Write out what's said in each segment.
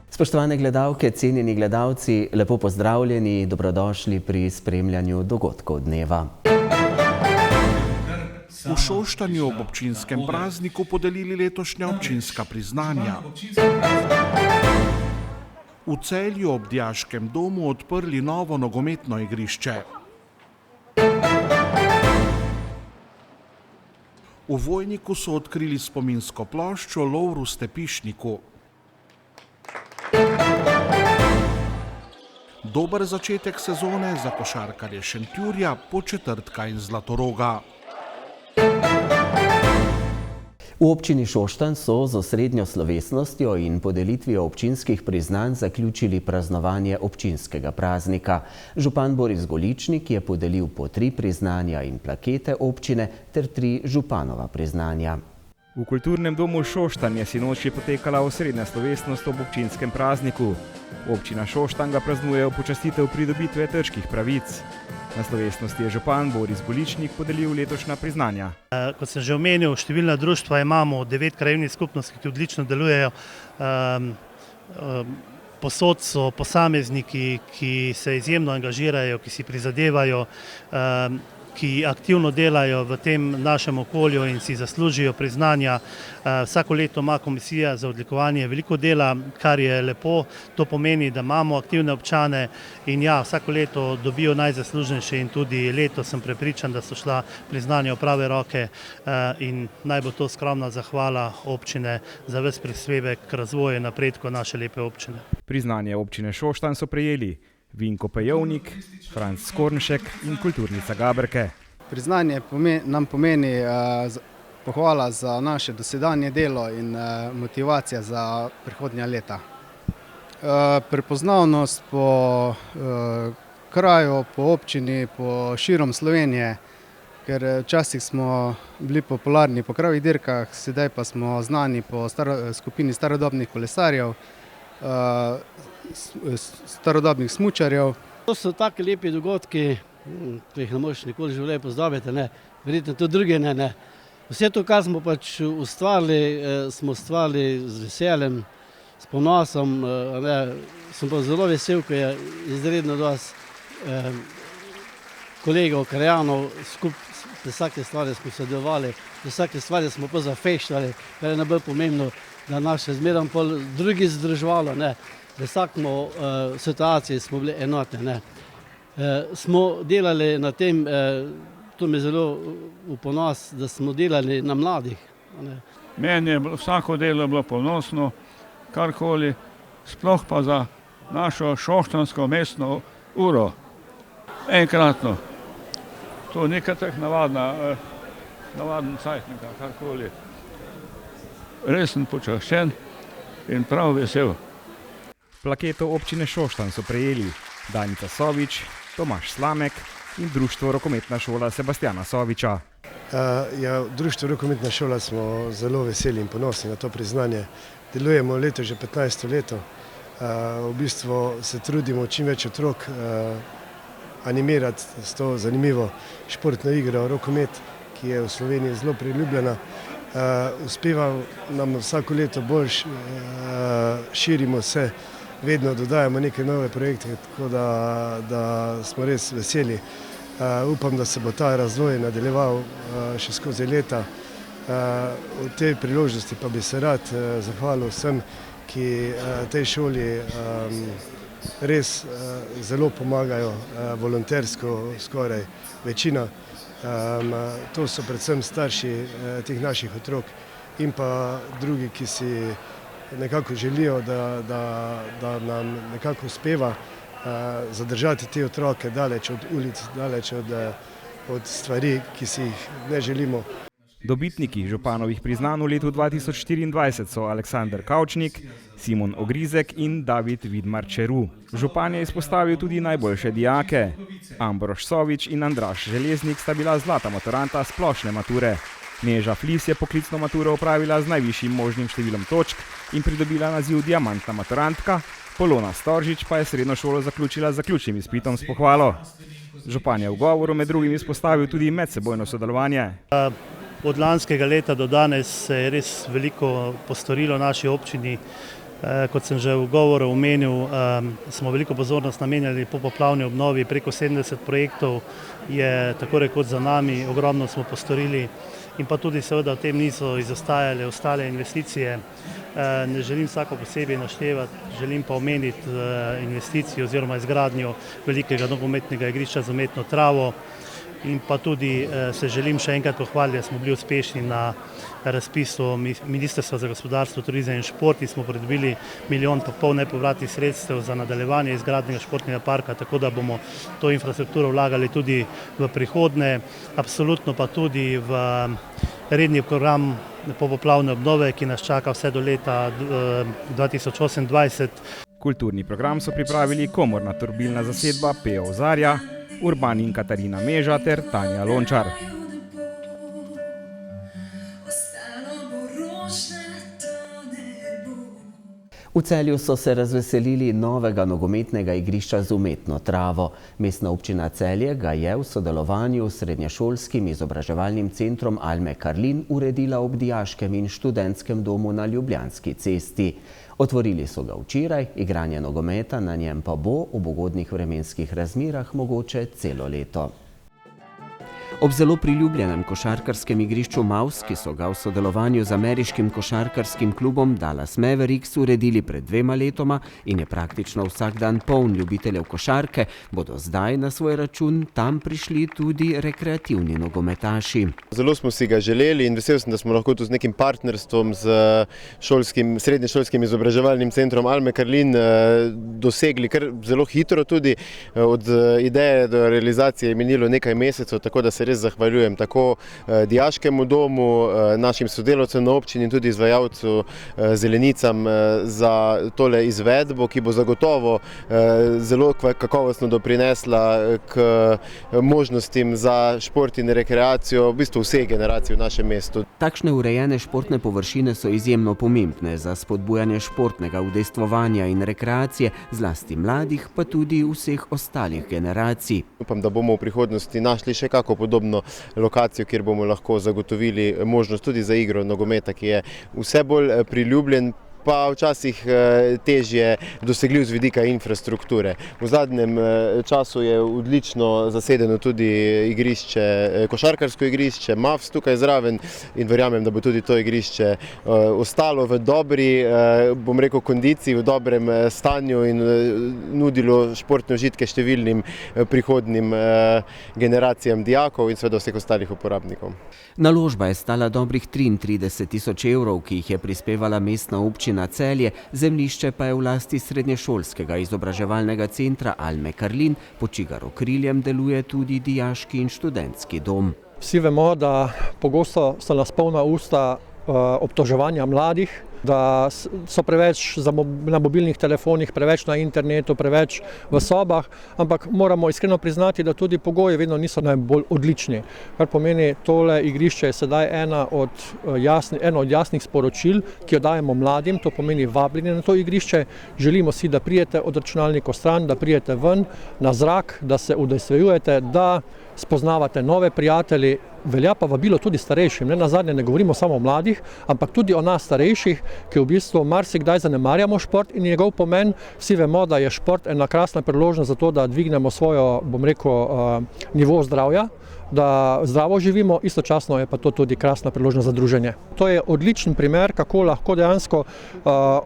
Spoštovane gledalke, cenjeni gledalci, lepo pozdravljeni, dobrodošli pri spremljanju dogodkov dneva. V Šoštanju ob občinskem prazniku podelili letošnja občinska priznanja. V Celju ob Dijaškem domu odprli novo nogometno igrišče. V Vojniku so odkrili spominsko ploščo Lovru Stepišniku. Dober začetek sezone za košarkarje Šentjurja, Podčetrtka in Zlatoroga. V občini Šoštanj so z osrednjo slovesnostjo in podelitvijo občinskih priznanj zaključili praznovanje občinskega praznika. Župan Boris Goličnik je podelil po 3 priznanja in plakete občine ter 3 županova priznanja. V kulturnem domu Šoštanj je sinoči potekala osrednja slovesnost ob občinskem prazniku. Občina Šoštanj ga praznuje v počastitev pridobitve trških pravic. Na slovesnosti je župan Boris Goličnik podelil letošnja priznanja. Kot sem že omenil, številna društva imamo, 9 krajevnih skupnosti, ki odlično delujejo. Posod so posamezniki, ki se izjemno angažirajo, ki si prizadevajo, ki aktivno delajo v tem našem okolju in si zaslužijo priznanja. Vsako leto ima komisija za odlikovanje veliko dela, kar je lepo. To pomeni, da imamo aktivne občane in ja, vsako leto dobijo najzaslužnejše in tudi letos sem prepričan, da so šla priznanja v prave roke in naj bo to skromna zahvala občine za ves prispevek k razvoju in napredku naše lepe občine. Priznanje občine Šoštanj so prejeli Vinko Pejovnik, Franc Skornšek in kulturnica Gaberke. Priznanje nam pomeni pohvala za naše dosedanje delo in motivacija za prihodnja leta. Prepoznavnost po kraju, po občini, po širom Slovenije, ker včasih smo bili popularni po kravjih dirkah, sedaj pa smo znani po skupini starodobnih kolesarjev, starodobnih smučarjev. To so taki lepi dogodki, ki jih ne moreš nikoli v življenju pozabiti, verjetno tudi druge ne. Vse to, kar smo pač ustvarili, smo ustvarili z veseljem, s ponosom. Sem pa zelo vesel, ko je izredno dosti kolegov, krajanov, pri vsake stvari smo sodelovali, pri vsake stvari smo pa zafeštali, kar je najbolj pomembno, da nas še zmeraj pol drugi združevalo. V vsakem situaciji smo bili enotni. Smo delali na tem, to mi je zelo v ponos, da smo delali na mladih. Meni je vsako delo bilo ponosno, karkoli, sploh pa za našo šoštanjsko mestno uro. Enkratno. To ni tak navaden cajtnik, karkoli. Res sem počaščen in prav vesel. Plaketo občine Šoštanj so prejeli Danica Sovič, Tomaž Slamek in Društvo rokometna šola Sebastjana Soviča. V Društvu rokometna šola smo zelo veseli in ponosni na to priznanje. Delujemo leto že 15. leto. V bistvu se trudimo čim več otrok animirati s to zanimivo športno igro rokomet, ki je v Sloveniji zelo priljubljena. Uspeva nam vsako leto bolj, širimo se, vedno dodajamo neke nove projekte, tako da smo res veseli. Upam, da se bo ta razvoj nadaljeval še skozi leta. V tej priložnosti pa bi se rad zahvalil vsem, ki tej šoli res zelo pomagajo, volontersko skoraj večina. To so predvsem starši teh naših otrok in pa drugi, ki si nekako želijo, da nam nekako uspeva zadržati te otroke daleč od ulic, daleč od stvari, ki si jih ne želimo. Dobitniki županovih priznanj v letu 2024 so Aleksander Kavčnik, Simon Ogrizek in David Vidmar Čeru. Župan je izpostavil tudi najboljše dijake. Ambrož Sovič in Andraž Železnik sta bila zlata maturanta splošne mature. Neža Flis je poklicno maturo opravila z najvišjim možnim številom točk in pridobila naziv diamantna maturantka. Polona Storžič pa je srednjo šolo zaključila z zaključnim izpitom s pohvalo. Župan je v govoru med drugim izpostavil tudi medsebojno sodelovanje. Od lanskega leta do danes se je res veliko postorilo v naši občini. Kot sem že v govoru omenil, smo veliko pozornost namenjali popoplavni obnovi, preko 70 projektov je tako rekoč za nami, ogromno smo postorili in pa tudi seveda v tem niso izostajale ostale investicije. Ne želim vsako posebej naštevati, želim pa omeniti investicijo oziroma izgradnjo velikega nogometnega igrišča z umetno travo in pa tudi se želim še enkrat pohvaliti, da smo bili uspešni na razpisu Ministrstva za gospodarstvo, turizem in šport in smo pridobili 1,5 milijona nepovratnih sredstev za nadaljevanje izgradnjega športnega parka, tako da bomo to infrastrukturo vlagali tudi v prihodnje, absolutno pa tudi v redni program popoplavne obnove, ki nas čaka vse do leta 2028. Kulturni program so pripravili komorna torbilna zasedba Peo Zarja, Urban in Katarina Meža ter Tanja Lončar. V Celju so se razveselili novega nogometnega igrišča z umetno travo. Mestna občina Celje ga je v sodelovanju s srednješolskim izobraževalnim centrom Alme Karlin uredila ob dijaškem in študentskem domu na Ljubljanski cesti. Otvorili so ga včeraj, igranje nogometa na njem pa bo v ugodnih vremenskih razmerah mogoče celo leto. Ob zelo priljubljenem košarkarskem igrišču Mavs, ki so ga v sodelovanju z ameriškim košarkarskim klubom Dallas Mavericks uredili pred 2 letoma in je praktično vsak dan poln ljubiteljev košarke, bodo zdaj na svoj račun tam prišli tudi rekreativni nogometaši. Zelo smo si ga želeli in vesel sem, da smo lahko tu z nekim partnerstvom z srednješolskim izobraževalnim centrom Alme Karlin dosegli kar zelo hitro tudi. Od ideje do realizacije je minilo nekaj mesecev, tako da se res zahvaljujem tako dijaškemu domu, našim sodelavcem na občini in tudi izvajalcu Zelenicam za tole izvedbo, ki bo zagotovo zelo kakovostno doprinesla k možnostim za šport in rekreacijo v bistvu vseh generacij v našem mestu. Takšne urejene športne površine so izjemno pomembne za spodbujanje športnega udejstvovanja in rekreacije, zlasti mladih, pa tudi vseh ostalih generacij. Upam, da bomo v prihodnosti našli še kako podobno lokacijo, kjer bomo lahko zagotovili možnost tudi za igro nogometa, ki je vse bolj priljubljen, pa včasih težje dosegljiv z vidika infrastrukture. V zadnjem času je odlično zasedeno tudi igrišče, košarkarsko igrišče, Mavs tukaj zraven in verjamem, da bo tudi to igrišče ostalo v dobri, bom rekel, kondiciji, v dobrem stanju in nudilo športne užitke številnim prihodnim generacijam dijakov in seveda vseh ostalih uporabnikov. Naložba je stala dobrih 33 tisoč evrov, ki jih je prispevala mestna občina Celje, zemljišče pa je v lasti srednješolskega izobraževalnega centra Alme Karlin, pod čigar okriljem deluje tudi dijaški in študentski dom. Vsi vemo, da pogosto so nas polna usta obtoževanja mladih, da so preveč na mobilnih telefonih, preveč na internetu, preveč v sobah, ampak moramo iskreno priznati, da tudi pogoji vedno niso najbolj odlični. Kar pomeni, tole igrišče je sedaj eno od jasnih sporočil, ki jo dajemo mladim, to pomeni vabljenje na to igrišče. Želimo si, da prijete od računalnikov stran, da prijete ven na zrak, da se udejstvujete, da spoznavate nove prijatelji. Velja pa vabilo tudi starejšim. Nenazadnje ne govorimo samo o mladih, ampak tudi o nas starejših, ki v bistvu marsikdaj zanemarjamo šport in njegov pomen. Vsi vemo, da je šport ena krasna priložnost za to, da dvignemo svojo, bom rekel, nivo zdravja, da zdravo živimo, istočasno je pa to tudi krasna priložnost za druženje. To je odličen primer, kako lahko dejansko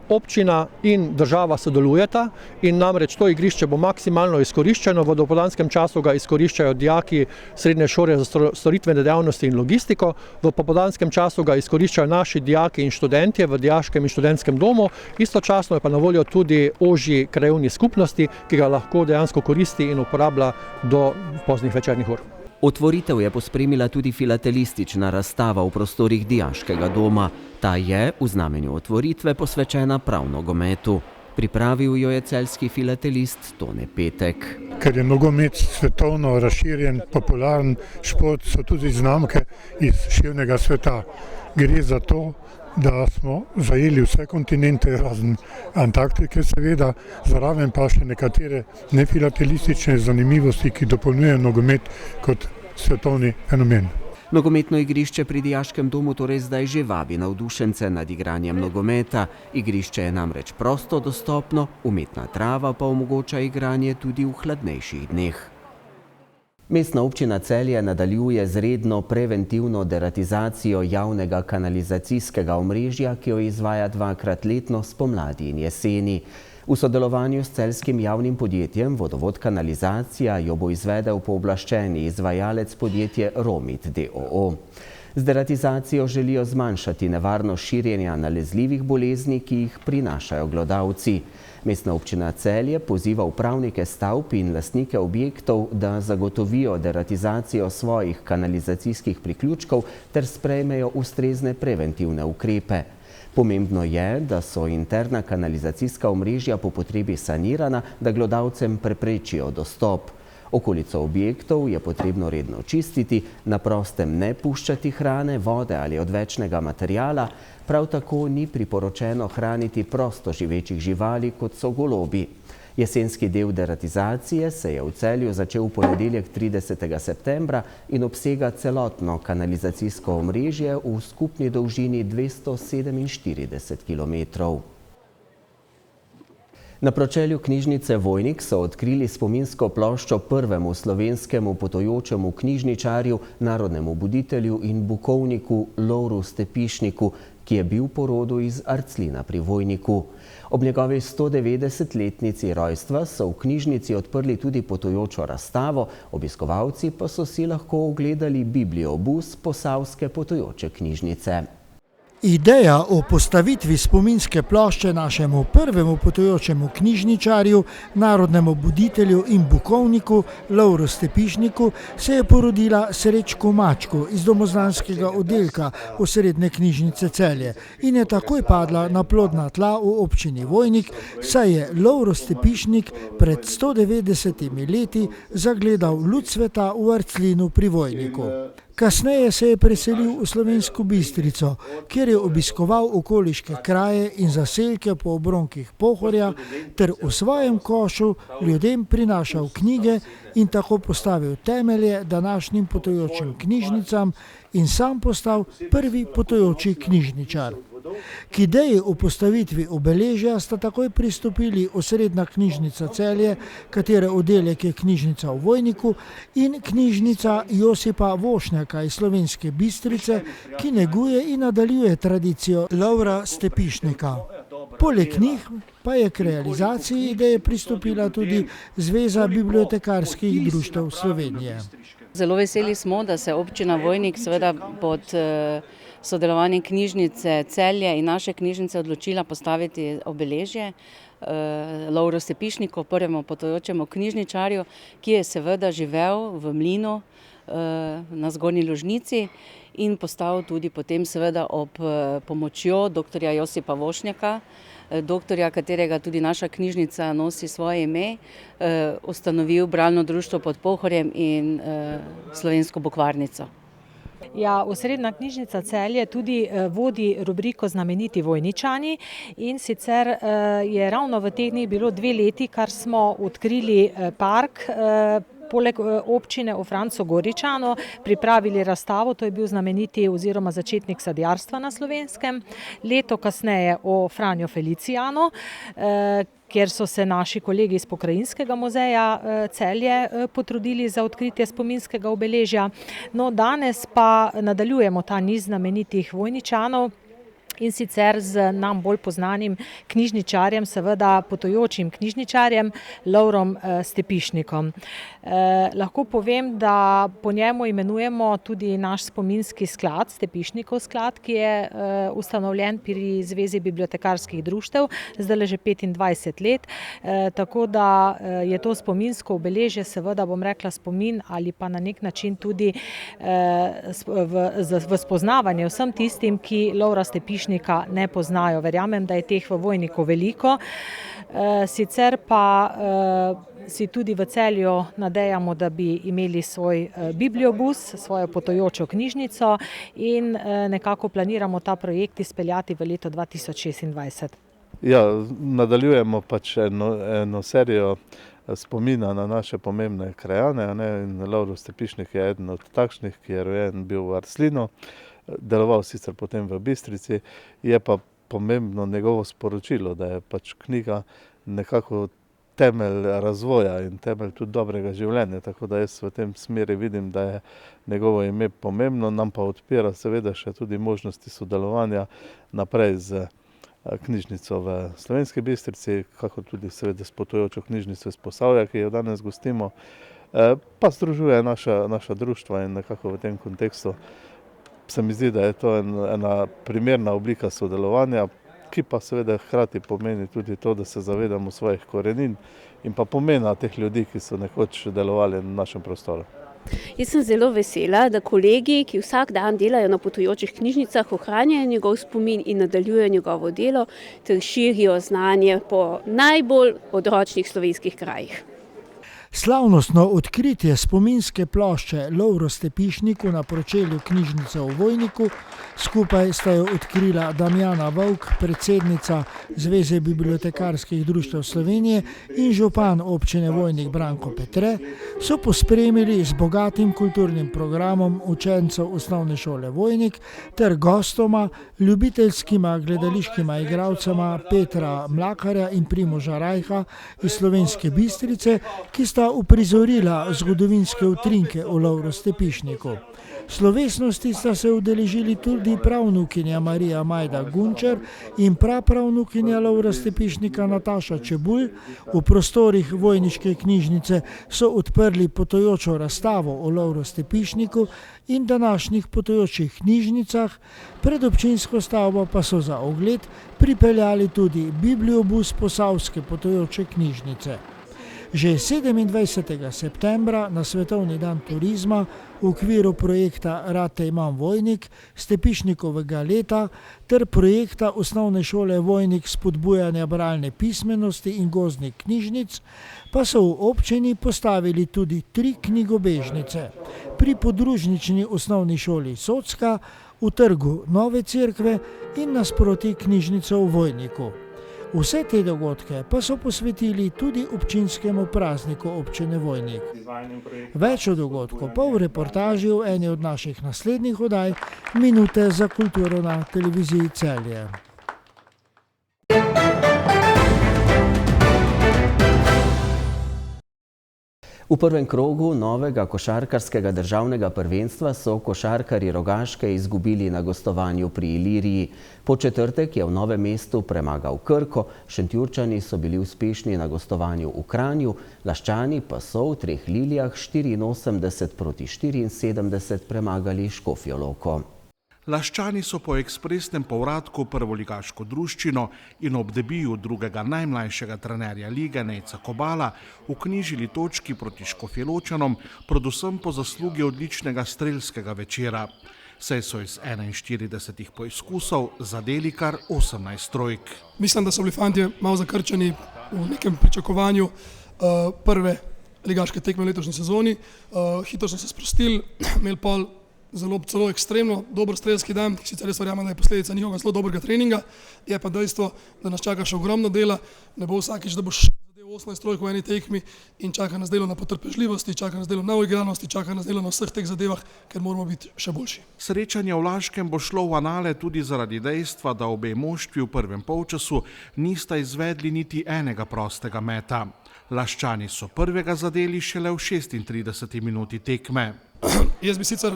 občina in država sodelujeta in namreč to igrišče bo maksimalno izkoriščeno. V dopoldanskem času ga izkoriščajo dijaki srednje šole za storitvene dejavnosti in logistiko, v popoldanskem času ga izkoriščajo naši dijaki in študentje v dijaškem in študentskem domu, istočasno je pa na voljo tudi ožji krajevni skupnosti, ki ga lahko dejansko koristi in uporablja do poznih večernih ur. Otvoritev je pospremila tudi filatelistična razstava v prostorih dijaškega doma. Ta je v znamenju otvoritve posvečena prav nogometu. Pripravil jo je celjski filatelist Tone Petek. Ker je nogomet svetovno razširjen, popularen šport, so tudi znamke iz širnega sveta. Gre za to, da smo zajeli vse kontinente, razen Antarktike seveda, zraven pa še nekatere nefilatelistične zanimivosti, ki dopolnjujejo nogomet kot svetovni fenomen. Nogometno igrišče pri dijaškem domu torej zdaj že vabi navdušence nad igranjem nogometa. Igrišče je namreč prosto dostopno, umetna trava pa omogoča igranje tudi v hladnejših dneh. Mestna občina Celje nadaljuje z redno preventivno deratizacijo javnega kanalizacijskega omrežja, ki jo izvaja 2-krat letno spomladi in jeseni. V sodelovanju s celjskim javnim podjetjem Vodovod Kanalizacija jo bo izvedel pooblaščeni izvajalec podjetje Romit d.o.o. Z deratizacijo želijo zmanjšati nevarnost širjenja nalezljivih bolezni, ki jih prinašajo glodavci. Mestna občina Celje poziva upravnike stavb in lastnike objektov, da zagotovijo deratizacijo svojih kanalizacijskih priključkov ter sprejmejo ustrezne preventivne ukrepe. Pomembno je, da so interna kanalizacijska omrežja po potrebi sanirana, da glodavcem preprečijo dostop. Okolico objektov je potrebno redno čistiti, na prostem ne puščati hrane, vode ali odvečnega materijala, prav tako ni priporočeno hraniti prosto živečih živali, kot so golobi. Jesenski del deratizacije se je v Celju začel v ponedeljek 30. septembra in obsega celotno kanalizacijsko omrežje v skupni dolžini 247 km. Na pročelju knjižnice Vojnik so odkrili spominsko ploščo prvemu slovenskemu potujočemu knjižničarju, narodnemu buditelju in bukovniku Lovru Stepišniku, ki je bil po rodu iz Arclina pri Vojniku. Ob njegovi 190-letnici rojstva so v knjižnici odprli tudi potujočo razstavo, obiskovalci pa so si lahko ogledali bibliobus Posavske potujoče knjižnice. Ideja o postavitvi spominske plošče našemu prvemu potujočemu knjižničarju, narodnemu buditelju in bukovniku Lovru Stepišniku se je porodila Srečku Mačku iz domozdanskega oddelka Osrednje knjižnice Celje in je takoj padla na plodna tla v občini Vojnik, saj je Lovro Stepišnik pred 190 leti zagledal luč sveta v Arclinu pri Vojniku. Kasneje se je preselil v Slovensko Bistrico, kjer je obiskoval okoliške kraje in zaselke po obronkih Pohorja ter v svojem košu ljudem prinašal knjige in tako postavil temelje današnjim potujočim knjižnicam in sam postal prvi potujoči knjižničar. K ideji o postavitvi obeležja sta takoj pristopili Osrednja knjižnica Celje, katere oddelek je knjižnica v Vojniku, in knjižnica Josipa Vošnjaka iz Slovenske Bistrice, ki neguje in nadaljuje tradicijo Lovra Stepišnika. Poleg njih pa je k realizaciji ideje pristopila tudi Zveza bibliotekarskih društev Slovenije. Zelo veseli smo, da se občina Vojnik seveda pod sodelovanjem knjižnice Celje in naše knjižnice odločila postaviti obeležje Lovru Stepišniku, prvemu potujočemu knjižničarju, ki je seveda živel v mlinu na Zgornji Lužnici in postal tudi potem seveda ob pomočjo dr. Josipa Vošnjaka, doktorja, katerega tudi naša knjižnica nosi svoje ime, ustanovil bralno društvo pod Pohorjem in Slovensko bukvarnico. Ja, Osrednja knjižnica Celje tudi vodi rubriko Znameniti Vojničani in sicer je ravno v teh dneh bilo 2 leti, kar smo odkrili park, poleg občine v Francu Goričanu pripravili razstavo, to je bil znameniti oziroma začetnik sadjarstva na Slovenskem, leto kasneje o Franjo Felicijanu, kjer so se naši kolegi iz Pokrajinskega muzeja Celje potrudili za odkritje spominskega obeležja. No, danes pa nadaljujemo ta niz znamenitih Vojničanov, in sicer z nam bolj poznanim knjižničarjem, seveda potujočim knjižničarjem Lovrom Stepišnikom. Lahko povem, da po njemu imenujemo tudi naš spominski sklad, Stepišnikov sklad, ki je ustanovljen pri Zvezi bibliotekarskih društev, zdaj že 25 let, tako da je to spominsko obeležje, seveda bom rekla spomin ali pa na nek način tudi v spoznavanje vsem tistim, ki Lovra Stepišnika Stepišnika ne poznajo. Verjamem, da je teh v Vojniku veliko. Sicer pa si tudi v Celju nadejamo, da bi imeli svoj bibliobus, svojo potujočo knjižnico in nekako planiramo ta projekt izpeljati v letu 2026. Ja, nadaljujemo pač eno serijo spomina na naše pomembne krajane, in Lovro Stepišnik je eden od takšnih, ki je rojen bil v Arslinu, deloval sicer potem v Bistrici, je pa pomembno njegovo sporočilo, da je pač knjiga nekako temelj razvoja in temelj tudi dobrega življenja, tako da jaz v tem smeri vidim, da je njegovo ime pomembno, nam pa odpira seveda še tudi možnosti sodelovanja naprej z knjižnico v Slovenski Bistrici, kako tudi seveda s potujočo knjižnico iz Posavja, ki jo danes gostimo, pa združuje naša društva in nekako v tem kontekstu se mi zdi, da je to ena primerna oblika sodelovanja, ki pa seveda hkrati pomeni tudi to, da se zavedamo svojih korenin in pa pomena teh ljudi, ki so nekoč delovali na našem prostoru. Jaz sem zelo vesela, da kolegi, ki vsak dan delajo na potujočih knjižnicah, ohranjajo njegov spomin in nadaljujejo njegovo delo ter širijo znanje po najbolj odročnih slovenskih krajih. Slavnostno odkritje spominske plošče Lovro Stepišniku na pročelju knjižnice v Vojniku, skupaj sta jo odkrila Damjana Vovk, predsednica Zveze bibliotekarskih društev Slovenije, in župan občine Vojnik Branko Petre, so pospremili z bogatim kulturnim programom učencev osnovne šole Vojnik ter gostoma, ljubiteljskima gledališkima igralcema Petra Mlakarja in Primoža Rajha iz Slovenske Bistrice, ki sta uprizorila zgodovinske utrinke o Lovru Stepišniku. Slovesnosti sta se udeležili tudi pravnukinja Marija Majda Gunčer in prapravnukinja Lovra Stepišnika Nataša Čebulj. V prostorih Vojniške knjižnice so odprli potujočo razstavo o Lovru Stepišniku in današnjih potujočih knjižnicah, pred občinsko stavbo pa so za ogled pripeljali tudi bibliobus Posavske potujoče knjižnice. Že 27. septembra na Svetovni dan turizma v okviru projekta Rad te imam Vojnik, Stepišnikovega leta ter projekta osnovne šole Vojnik spodbujanja bralne pismenosti in gozdnih knjižnic pa so v občini postavili tudi 3 knjigobežnice. Pri podružnični osnovni šoli Socka, v trgu Nove Cerkve in nasproti knjižnice v Vojniku. Vse te dogodke pa so posvetili tudi občinskemu prazniku občine Vojnik. Več o dogodku pa v reportaži v eni od naših naslednjih oddaj Minute za kulturo na televiziji Celje. V prvem krogu novega košarkarskega državnega prvenstva so košarkarji Rogaške izgubili na gostovanju pri Iliriji. Po četrtek je v Novem mestu premagal Krko, Šentjurčani so bili uspešni na gostovanju v Kranju, Laščani pa so v Treh Lilijah 84-74 premagali Škofjo Loko. Laščani so po ekspresnem povratku prvoligaško druščino in ob debiju drugega najmlajšega trenerja lige Nejca Kobala vknjižili točki proti Škofjeločanom, predvsem po zaslugi odličnega strelskega večera. Saj so iz 41 poizkusov zadeli kar 18 trojk. Mislim, da so bili fantje malo zakrčeni v nekem pričakovanju prve ligaške tekme v letošnji sezoni. Hitro so se sprostili, imeli pol zelo ekstremno dober strelski dan, sicer res verjamem, da je posledica njihovega zelo dobrega treninga, je pa dejstvo, da nas čaka še ogromno dela, ne bo vsakič, da boš zadev 18 trojk v eni tekmi in čaka nas delo na potrpežljivosti, čaka nas delo na uigranosti, čaka nas delo na vseh teh zadevah, ker moramo biti še boljši. Srečanje v Laškem bo šlo v anale tudi zaradi dejstva, da obe moštvi v prvem polčasu nista izvedli niti enega prostega meta. Laščani so prvega zadeli šele v 36 minuti tekme. Jaz bi sicer,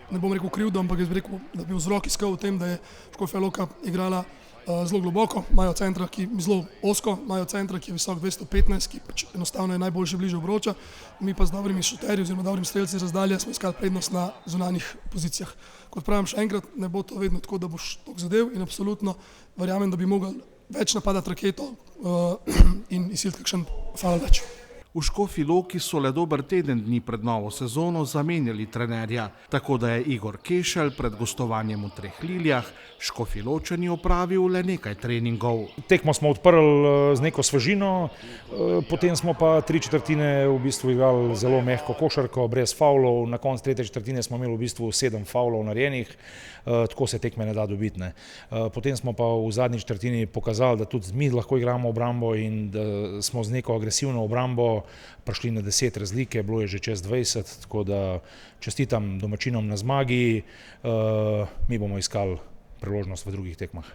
ne bom rekel krivdo, ampak jaz bi rekel, da bi vzrok iskal v tem, da je Škofja Loka igrala zelo globoko, imajo centra, ki je zelo ozko, imajo centra, ki je visok 215, ki pač enostavno je najboljše bliže obroča, mi pa z dobrimi šuterji oziroma dobrimi strelci razdalje smo iskali prednost na zunanjih pozicijah. Kot pravim še enkrat, ne bo to vedno tako, da boš toliko zadev in absolutno verjamem, da bi mogli več napadati raketo in izsiliti kakšen faul več. V Škofji Loki so le dober teden dni pred novo sezono zamenjali trenerja, tako da je Igor Kešelj pred gostovanjem v Treh Lilijah Škofjeločani opravil le nekaj treningov. Tekmo smo odprli z neko svežino, potem smo pa 3/4 v bistvu igrali zelo mehko košarko, brez favlov, na koncu 3/4 smo imeli v bistvu 7 favlov narejenih, tako se tekme ne da dobiti. Potem smo pa v zadnji četrtini pokazali, da tudi mi lahko igramo obrambo in da smo z neko agresivno obrambo prišli na 10 razlike, bilo je že čez 20, tako da čestitam domačinom na zmagi, mi bomo iskali priložnost v drugih tekmah.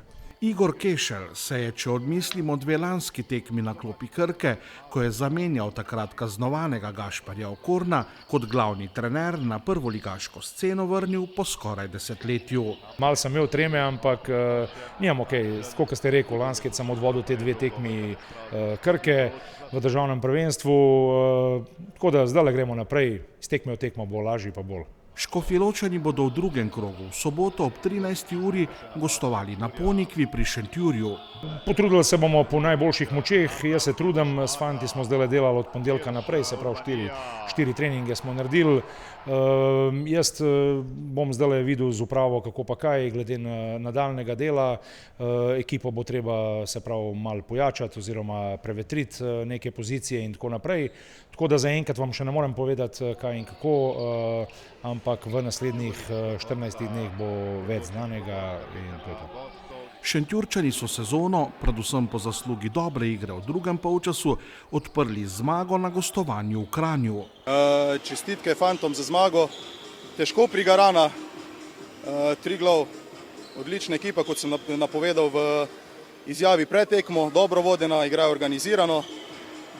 Igor Kešelj se je, če odmislimo 2 lanski tekmi na klopi Krke, ko je zamenjal takrat kaznovanega Gašparja Okorna, kot glavni trener na prvoligaško sceno vrnil po skoraj desetletju. Malo sem imel treme, ampak nimam okej, kot ste rekel, lanski sem odvodil te 2 tekmi Krke v državnem prvenstvu, tako da zdaj gremo naprej, iz tekme v tekmo bo lažji pa bolj. Škofjeločani bodo v drugem krogu v soboto ob 13. uri gostovali na Ponikvi pri Šentjurju. Potrudili se bomo po najboljših močeh, jaz se trudim, s fanti smo zdaj delali od ponedeljka naprej, se pravi 4 treninge smo naredili. Jaz bom zdaj videl z upravo, kako pa kaj, glede nadaljnega dela. Ekipo bo treba se pravi malo pojačati oziroma prevetriti neke pozicije in tako naprej. Tako da zaenkrat vam še ne morem povedati, kaj in kako, ampak v naslednjih 14 dneh bo več znanega in to je to. Šentjurčani so sezono, predvsem po zaslugi dobre igre v drugem polčasu, odprli zmago na gostovanju v Kranju. Čestitke fantom za zmago, težko prigarana, Triglav, odlična ekipa, kot sem napovedal v izjavi pred tekmo, dobro vodena, igrajo organizirano.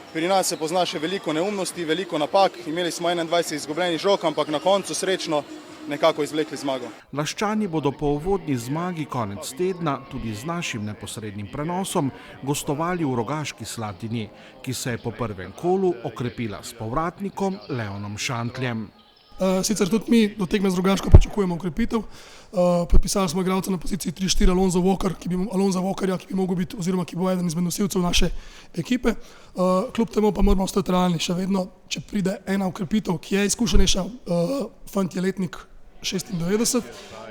Pri nas se pozna še veliko neumnosti, veliko napak, imeli smo 21 izgubljenih žog, ampak na koncu srečno nekako izvlekli zmago. Laščani bodo po uvodni zmagi konec tedna tudi z našim neposrednim prenosom gostovali v Rogaški Slatini, ki se je po prvem kolu okrepila s povratnikom Leonom Šantljem. Sicer tudi mi do tekme z Rogaško pričakujemo okrepitev. Podpisali smo igralca na poziciji 3-4 Alonso Walkerja, ki bi mogel biti oziroma ki bo eden izmed nosilcev naše ekipe. Kljub temu pa moramo ostati realni, še vedno, če pride ena okrepitev, ki je izkušenejša, fant je letnik 96,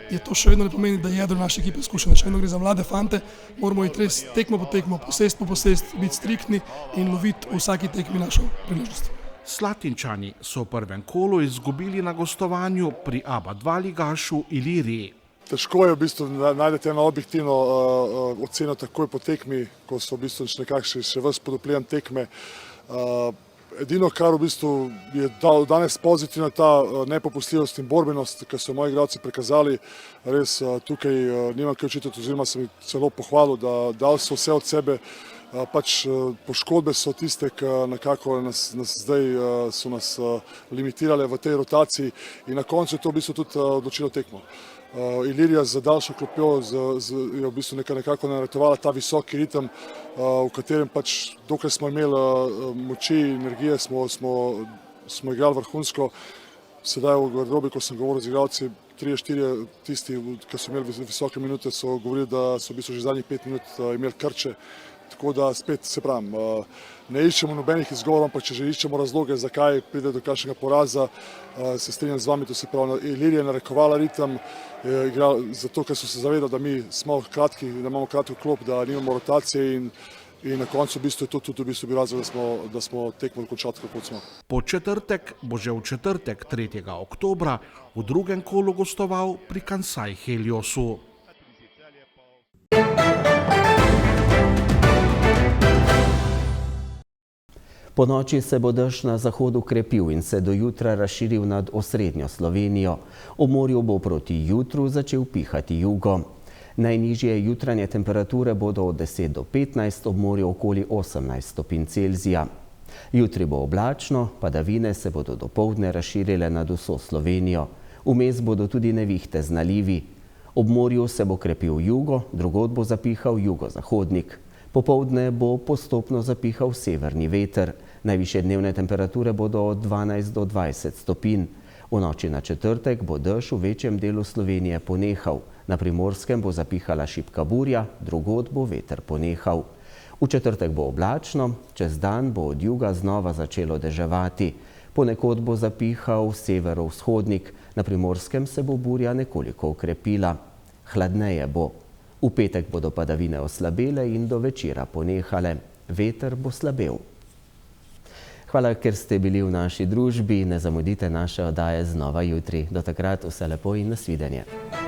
je to še vedno ne pomeni, da je jedro naše ekipe izkušene. Še vedno gre za mlade fante, moramo iti res tekmo po tekmo, posest po posest, biti striktni in loviti v vsaki tekmi našo priložnost. Slatinčani so v prvem kolu izgubili na gostovanju pri ABA 2 ligašu Iliriji. Težko je v bistvu najdete eno objektivno oceno takoj po tekmi, ko so v bistvu nekako še ves pod vplivom tekme. Edino, kar v bistvu je danes pozitivno, ta nepopustljivost in borbenost, ki so moji igralci prikazali, res tukaj nimam kaj očitati, oziroma sem jih celo pohvalil, da dali so vse od sebe. Pač poškodbe so tiste, ki nekako so nas limitirale v tej rotaciji in na koncu je to v bistvu tudi odločilo tekmo. Ilirija z daljšo klopjo je v bistvu nekako naretovala ta visoki ritem, v katerem pač dokaj smo imeli moči, energije, smo igrali vrhunsko. Sedaj v garderobi, ko sem govoril z igralci, 3-4 tisti, ki so imeli visoke minute, so govorili, da so v bistvu že zadnjih 5 minut imeli krče. Tako da spet se pravim, ne iščemo nobenih izgovorov, ampak če že iščemo razloge, zakaj pride do kakšnega poraza, se strinjam z vami, to se pravi, Ilirija je narekovala ritem, zato ker so se zavedali, da mi smo kratki, da imamo kratko klop, da nimamo rotacije in na koncu v bistvu je to tudi v bistvu razlog, da smo tekmo dokončali tako, kot smo. Po četrtek bo že v četrtek 3. oktobra v drugem kolu gostoval pri Kansai Heliosu. Po noči se bo dež na zahodu krepil in se do jutra razširil nad osrednjo Slovenijo. Ob morju bo proti jutru začel pihati jugo. Najnižje jutranje temperature bodo od 10 do 15, ob morju okoli 18 stopinj Celzija. Jutri bo oblačno, padavine se bodo dopoldne razširile nad vso Slovenijo. Vmes bodo tudi nevihte z nalivi. Ob morju se bo krepil jugo, drugod bo zapihal jugozahodnik. Popoldne bo postopno zapihal severni veter. Najvišje dnevne temperature bodo od 12 do 20 stopinj. V noči na četrtek bo dež v večjem delu Slovenije ponehal. Na Primorskem bo zapihala šibka burja, drugod bo veter ponehal. V četrtek bo oblačno, čez dan bo od juga znova začelo deževati. Ponekod bo zapihal severovzhodnik, na Primorskem se bo burja nekoliko okrepila. Hladneje bo. V petek bodo padavine oslabele in do večera ponehale. Veter bo slabel. Hvala, ker ste bili v naši družbi. Ne zamudite naše oddaje znova jutri. Do takrat vse lepo in nasvidenje.